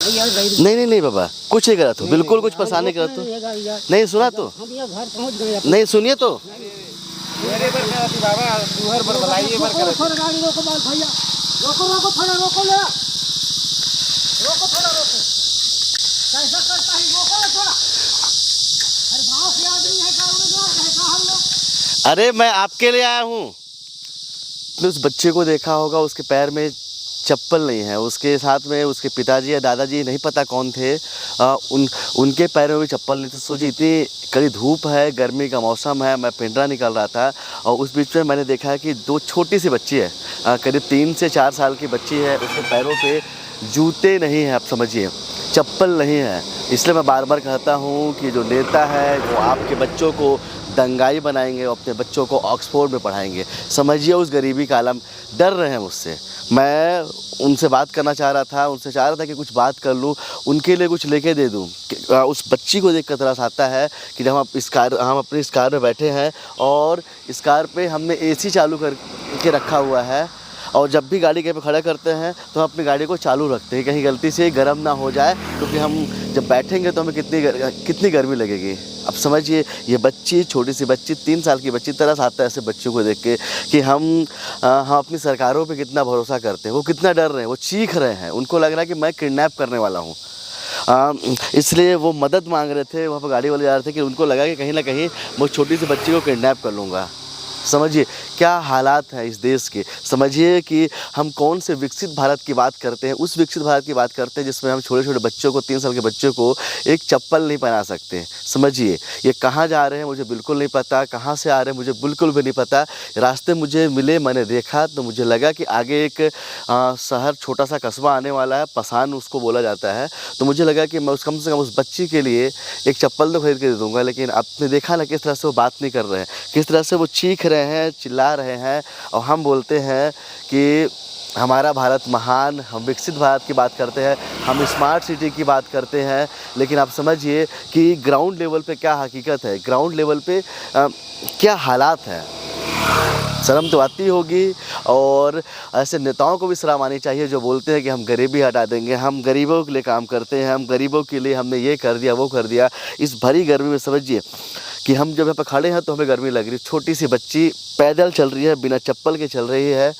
नहीं नहीं नहीं बाबा, कुछ नहीं करा तो, बिल्कुल कुछ परेशान नहीं करा तो। नहीं सुना तो, नहीं सुनिए तो। मेरे पर कराती बाबा, तुहर पर भलाइए पर कराती। थोड़ा गाड़ी रोको बाल भैया, रोको रोको थोड़ा रोको ले, रोको थोड़ा रोको। कैसा करता है रोको ले थोड़ा। अरे गाँव के आदमी है क्या हम लोग? अरे मैं आपके लिए आया हूँ। उस बच्चे को देखा होगा, उसके पैर में चप्पल नहीं है, उसके साथ में उसके पिताजी या दादाजी नहीं पता कौन थे, उनके पैरों में भी चप्पल नहीं थी। सोचिए इतनी कड़ी धूप है, गर्मी का मौसम है, मैं पिंडरा निकल रहा था और उस बीच में मैंने देखा कि दो छोटी सी बच्ची है, करीब 3 से 4 साल की बच्ची है, उसके पैरों पे जूते नहीं हैं, आप समझिए चप्पल नहीं है। इसलिए मैं बार बार कहता हूँ कि जो नेता है वो आपके बच्चों को दंगाई बनाएंगे और अपने बच्चों को ऑक्सफोर्ड में पढ़ाएंगे। समझिए उस गरीबी का आलम, डर रहे हैं मुझसे। मैं उनसे बात करना चाह रहा था, उनसे चाह रहा था कि कुछ बात कर लूँ, उनके लिए कुछ लेके दे दूँ। उस बच्ची को देख कर तरस आता है कि जब हम अपनी इस कार में बैठे हैं और इस कार पे हमने एसी चालू करके रखा हुआ है और जब भी गाड़ी कहीं पे खड़ा करते हैं तो हम अपनी गाड़ी को चालू रखते हैं, कहीं गलती से गर्म ना हो जाए, क्योंकि हम जब बैठेंगे तो हमें कितनी गर्मी लगेगी। अब समझिए ये बच्ची, छोटी सी बच्ची, 3 साल की बच्ची, तरस आता है ऐसे बच्चों को देख के कि हम अपनी सरकारों पे कितना भरोसा करते हैं। वो कितना डर रहे हैं, वो चीख रहे हैं, उनको लग रहा है कि मैं किडनैप करने वाला हूँ। इसलिए वो मदद मांग रहे थे, वहाँ पर गाड़ी वाले जा रहे थे कि उनको लगा कि कहीं ना कहीं मैं छोटी सी बच्ची को किडनैप कर लूँगा। समझिए क्या हालात हैं इस देश के। समझिए कि हम कौन से विकसित भारत की बात करते हैं, उस विकसित भारत की बात करते हैं जिसमें हम छोटे छोटे बच्चों को, 3 साल के बच्चों को एक चप्पल नहीं पहना सकते। समझिए ये कहाँ जा रहे हैं मुझे बिल्कुल नहीं पता, कहाँ से आ रहे हैं मुझे बिल्कुल भी नहीं पता। रास्ते मुझे मिले, मैंने देखा तो मुझे लगा कि आगे एक शहर, छोटा सा कस्बा आने वाला है, पसान उसको बोला जाता है। तो मुझे लगा कि मैं कम से कम उस बच्ची के लिए एक चप्पल तो खरीद के दे दूँगा। लेकिन आपने देखा ना किस तरह से वो बात नहीं कर रहे हैं, किस तरह से वो चीख रहे हैं, चिल्ला रहे हैं। और हम बोलते हैं कि हमारा भारत महान, हम विकसित भारत की बात करते हैं, हम स्मार्ट सिटी की बात करते हैं, लेकिन आप समझिए कि ग्राउंड लेवल पे क्या हकीकत है, ग्राउंड लेवल पे क्या हालात हैं। शर्म तो आती होगी और ऐसे नेताओं को भी शर्म आनी चाहिए जो बोलते हैं कि हम गरीबी हटा देंगे, हम गरीबों के लिए काम करते हैं, हम गरीबों के लिए हमने ये कर दिया, वो कर दिया। इस भरी गर्मी में समझिए कि हम जब यहाँ पर खड़े हैं तो हमें गर्मी लग रही है, छोटी सी बच्ची पैदल चल रही है, बिना चप्पल के चल रही है।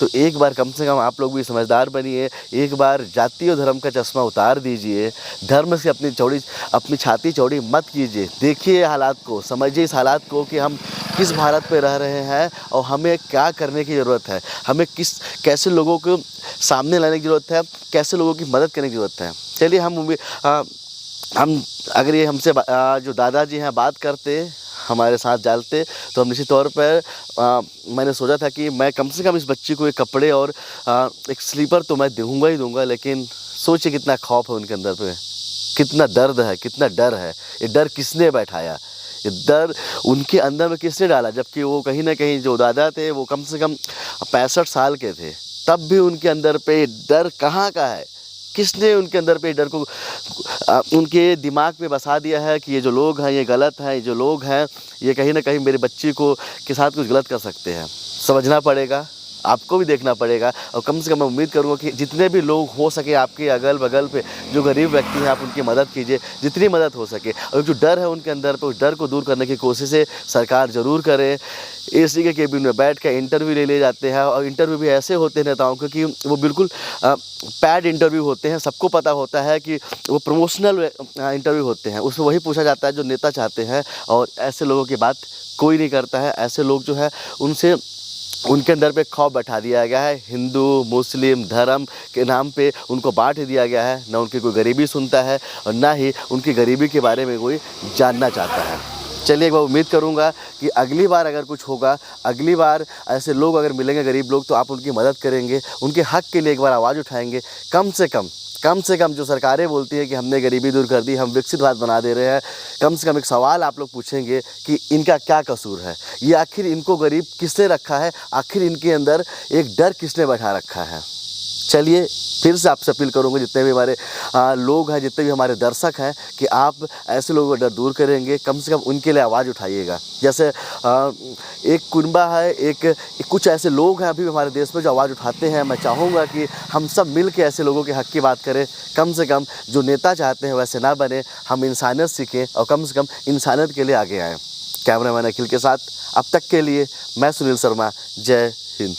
तो एक बार कम से कम आप लोग भी समझदार बनिए, एक बार जाति और धर्म का चश्मा उतार दीजिए, धर्म से अपनी छाती चौड़ी मत कीजिए। देखिए हालात को, समझिए इस हालात को कि हम किस भारत पे रह रहे हैं और हमें क्या करने की ज़रूरत है, हमें कैसे लोगों को सामने लाने की ज़रूरत है, कैसे लोगों की मदद करने की ज़रूरत है। चलिए हम अगर ये हमसे जो दादाजी हैं बात करते, हमारे साथ डालते, तो हम निश्चित तौर पर मैंने सोचा था कि मैं कम से कम इस बच्ची को एक कपड़े और एक स्लीपर तो मैं दूंगा ही दूंगा। लेकिन सोचिए कितना खौफ है उनके अंदर पे, कितना दर्द है, कितना डर है। ये डर किसने बैठाया, ये डर उनके अंदर में किसने डाला, जबकि वो कहीं ना कहीं जो दादा थे वो कम से कम 65 साल के थे, तब भी उनके अंदर पे डर कहाँ का है। किसने उनके अंदर पे डर को उनके दिमाग में बसा दिया है कि ये जो लोग हैं ये गलत हैं, ये जो लोग हैं ये कहीं ना कहीं मेरी बच्ची को के साथ कुछ गलत कर सकते हैं। समझना पड़ेगा, आपको भी देखना पड़ेगा। और कम से कम मैं उम्मीद करूँगा कि जितने भी लोग हो सके आपके अगल बगल पे जो गरीब व्यक्ति हैं आप उनकी मदद कीजिए, जितनी मदद हो सके। और जो डर है उनके अंदर पे, उस डर को दूर करने की कोशिशें सरकार ज़रूर करे। एसी के केबिन में बैठ कर इंटरव्यू ले लिए जाते हैं और इंटरव्यू भी ऐसे होते हैं नेताओं के कि वो बिल्कुल पैड इंटरव्यू होते हैं। सबको पता होता है कि वो प्रमोशनल इंटरव्यू होते हैं, उसमें वही पूछा जाता है जो नेता चाहते हैं। और ऐसे लोगों की बात कोई नहीं करता है। ऐसे लोग जो है उनके अंदर पे खौफ बैठा दिया गया है, हिंदू मुस्लिम धर्म के नाम पे उनको बांट दिया गया है। ना उनकी कोई गरीबी सुनता है और ना ही उनकी गरीबी के बारे में कोई जानना चाहता है। चलिए एक बार उम्मीद करूंगा कि अगली बार अगर कुछ होगा, अगली बार ऐसे लोग अगर मिलेंगे गरीब लोग, तो आप उनकी मदद करेंगे, उनके हक के लिए एक बार आवाज़ उठाएंगे। कम से कम जो सरकारें बोलती है कि हमने गरीबी दूर कर दी, हम विकसित भारत बना दे रहे हैं, कम से कम एक सवाल आप लोग पूछेंगे कि इनका क्या कसूर है, ये आखिर इनको गरीब किसने रखा है, आखिर इनके अंदर एक डर किसने बैठा रखा है। चलिए फिर से आपसे अपील करूँगा, जितने भी हमारे लोग हैं, जितने भी हमारे दर्शक हैं, कि आप ऐसे लोगों का डर दूर करेंगे, कम से कम उनके लिए आवाज़ उठाइएगा। जैसे एक कुनबा है, एक कुछ ऐसे लोग हैं अभी भी हमारे देश में जो आवाज़ उठाते हैं। मैं चाहूँगा कि हम सब मिल के ऐसे लोगों के हक़ की बात करें। कम से कम जो नेता चाहते हैं वैसे ना बने, हम इंसानियत सीखें और कम से कम इंसानियत के लिए आगे आएँ। कैमरामैन अखिल के साथ अब तक के लिए मैं सुनील शर्मा। जय हिंद।